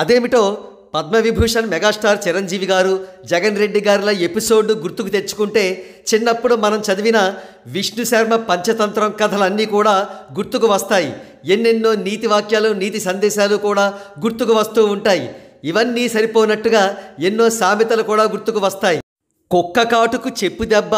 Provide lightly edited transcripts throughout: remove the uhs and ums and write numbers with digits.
అదేమిటో పద్మవిభూషణ్ మెగాస్టార్ చిరంజీవి గారు, జగన్ రెడ్డి గారిల ఎపిసోడ్ గుర్తుకు తెచ్చుకుంటే చిన్నప్పుడు మనం చదివిన విష్ణు శర్మ పంచతంత్రం కథలన్నీ కూడా గుర్తుకు వస్తాయి. ఎన్నెన్నో నీతి వాక్యాలు, నీతి సందేశాలు కూడా గుర్తుకు వస్తూ ఉంటాయి. ఇవన్నీ సరిపోనట్టుగా ఎన్నో సామెతలు కూడా గుర్తుకు వస్తాయి. కుక్క కాటుకు చెప్పు దెబ్బ,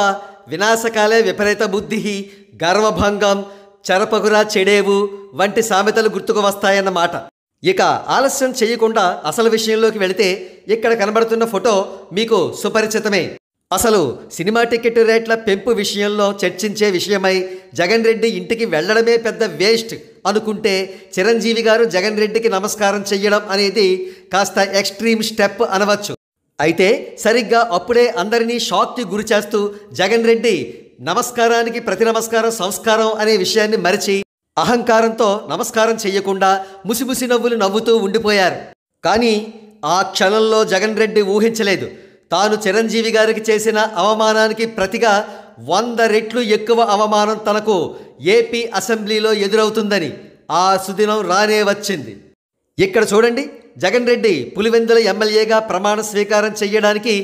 వినాశకాలే విపరీత బుద్ధి, గర్వభంగం, చెరపకురా చెడేవు వంటి సామెతలు గుర్తుకు వస్తాయన్నమాట. ఇక ఆలస్యం చేయకుండా అసలు విషయంలోకి వెళితే ఇక్కడ కనబడుతున్న ఫోటో మీకు సుపరిచితమే. అసలు సినిమా టికెట్ రేట్ల పెంపు విషయంలో చర్చించే విషయమై జగన్ రెడ్డి ఇంటికి వెళ్ళడమే పెద్ద వేస్ట్ అనుకుంటే చిరంజీవి గారు జగన్ రెడ్డికి నమస్కారం చెయ్యడం అనేది కాస్త ఎక్స్ట్రీమ్ స్టెప్ అనవచ్చు. అయితే సరిగ్గా అప్పుడే అందరినీ షాక్కి గురి చేస్తూ జగన్ రెడ్డి నమస్కారానికి ప్రతి నమస్కారం సంస్కారం అనే విషయాన్ని మరిచి అహంకారంతో నమస్కారం చెయ్యకుండా ముసిముసి నవ్వులు నవ్వుతూ ఉండిపోయారు. కానీ ఆ క్షణంలో జగన్ రెడ్డి ఊహించలేదు, తాను చిరంజీవి గారికి చేసిన అవమానానికి ప్రతిగా 100 రెట్లు ఎక్కువ అవమానం తనకు ఏపీ అసెంబ్లీలో ఎదురవుతుందని. ఆ సుదినం రానే వచ్చింది. ఇక్కడ చూడండి, జగన్ రెడ్డి పులివెందుల ఎమ్మెల్యేగా ప్రమాణ స్వీకారం చెయ్యడానికి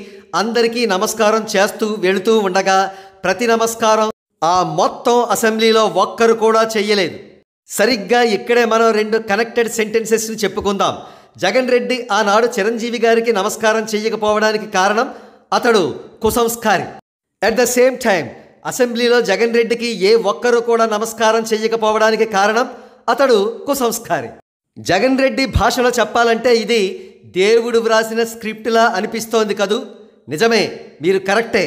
అందరికీ నమస్కారం చేస్తూ వెళుతూ ఉండగా ప్రతి నమస్కారం ఆ మొత్తం అసెంబ్లీలో ఒక్కరు కూడా చెయ్యలేదు. సరిగ్గా ఇక్కడే మనం 2 కనెక్టెడ్ సెంటెన్సెస్ని చెప్పుకుందాం. జగన్ రెడ్డి ఆనాడు చిరంజీవి గారికి నమస్కారం చెయ్యకపోవడానికి కారణం అతడు కుసంస్కారి. అట్ ద సేమ్ టైం అసెంబ్లీలో జగన్ రెడ్డికి ఏ ఒక్కరు కూడా నమస్కారం చెయ్యకపోవడానికి కారణం అతడు కుసంస్కారి. జగన్ రెడ్డి భాషలో చెప్పాలంటే ఇది దేవుడు వ్రాసిన స్క్రిప్టులా అనిపిస్తోంది కదూ? నిజమే, మీరు కరెక్టే.